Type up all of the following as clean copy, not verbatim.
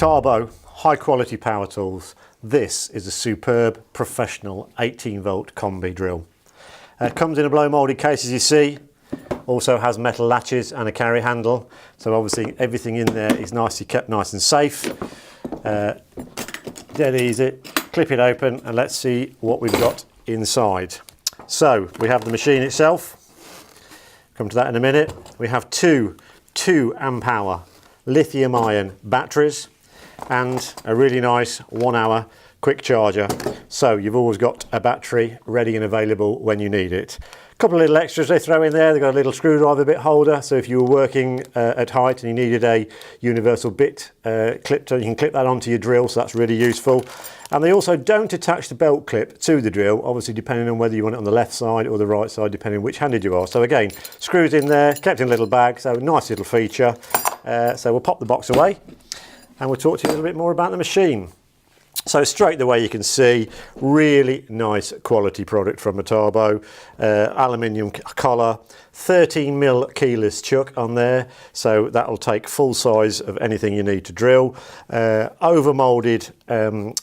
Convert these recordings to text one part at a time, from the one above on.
Metabo, high quality power tools. This is a superb professional 18 volt Combi drill. Comes in a blow moulded case, as you see. Also has metal latches and a carry handle. So obviously everything in there is nicely kept nice and safe. Dead easy. Clip it open and let's see what we've got inside. So we have the machine itself. Come to that in a minute. We have two 2 amp hour lithium ion batteries and a really nice 1 hour quick charger. So you've always got a battery ready and available when you need it. A couple of little extras they throw in there. They've got a little screwdriver bit holder, so if you were working at height and you needed a universal bit clipped, you can clip that onto your drill, so that's really useful. And they also don't attach the belt clip to the drill, obviously depending on whether you want it on the left side or the right side, depending on which handed you are. So again, screws in there, kept in a little bag, so nice little feature. So we'll pop the box away and we'll talk to you a little bit more about the machine. So straight away you can see really nice quality product from Metabo. Aluminium collar, 13mm keyless chuck on there, so that'll take full size of anything you need to drill. Over moulded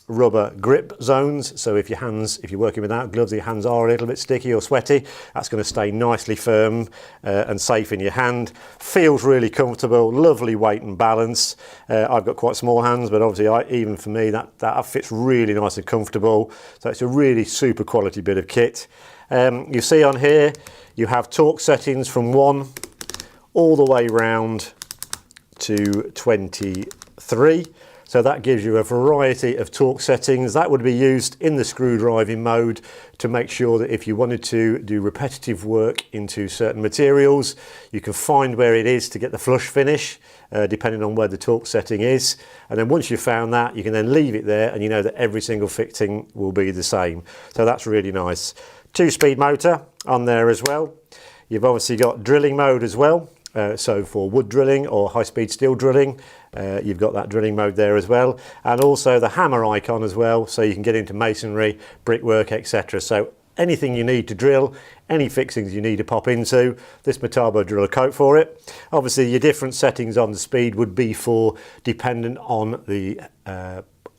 rubber grip zones, so if you're working without gloves, your hands are a little bit sticky or sweaty, that's going to stay nicely firm and safe in your hand. Feels really comfortable, lovely weight and balance. I've got quite small hands, but obviously even for me that fits really nice and comfortable. So it's a really super quality bit of kit. You see on here you have torque settings from 1 all the way round to 23. So that gives you a variety of torque settings. That would be used in the screw driving mode to make sure that if you wanted to do repetitive work into certain materials, you can find where it is to get the flush finish, depending on where the torque setting is. And then once you've found that, you can then leave it there and you know that every single fitting will be the same. So that's really nice. 2-speed motor on there as well. You've obviously got drilling mode as well. So for wood drilling or high-speed steel drilling, you've got that drilling mode there as well, and also the hammer icon as well, so you can get into masonry, brickwork, etc. So anything you need to drill, any fixings you need to pop into, this Metabo drill will cope for it. Obviously your different settings on the speed would be for dependent on the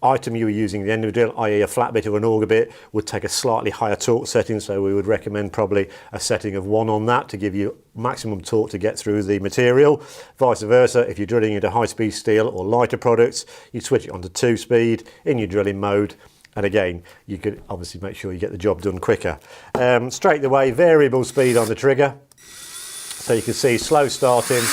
item you were using at the end of the drill, i.e. a flat bit or an auger bit would take a slightly higher torque setting, so we would recommend probably a setting of 1 on that to give you maximum torque to get through the material. Vice versa, if you're drilling into high-speed steel or lighter products, you switch it onto 2-speed in your drilling mode, and again you could obviously make sure you get the job done quicker. Straight away, variable speed on the trigger, so you can see slow starting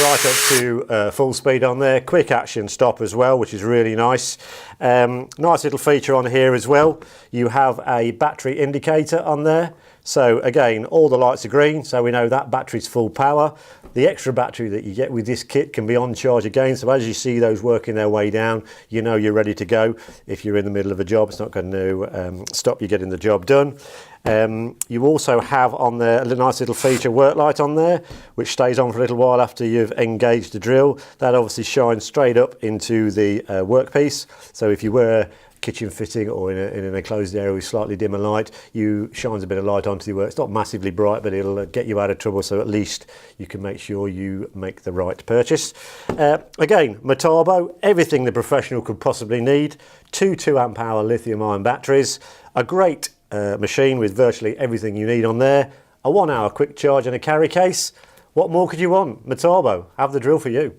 right up to full speed on there. Quick action stop as well, which is really nice. Nice little feature on here as well. You have a battery indicator on there. So again, all the lights are green, so we know that battery's full power. The extra battery that you get with this kit can be on charge again, so as you see those working their way down, you know you're ready to go. If you're in the middle of a job, it's not going to stop you getting the job done. You also have on there a nice little feature work light on there, which stays on for a little while after you've engaged the drill. That obviously shines straight up into the workpiece, so if you were kitchen fitting or in an enclosed area with slightly dimmer light, you shines a bit of light onto the work. It's not massively bright, but it'll get you out of trouble, so at least you can make sure you make the right purchase. Again, Metabo, everything the professional could possibly need. 2 amp hour lithium ion batteries, a great machine with virtually everything you need on there, a 1 hour quick charge and a carry case. What more could you want? Metabo, have the drill for you.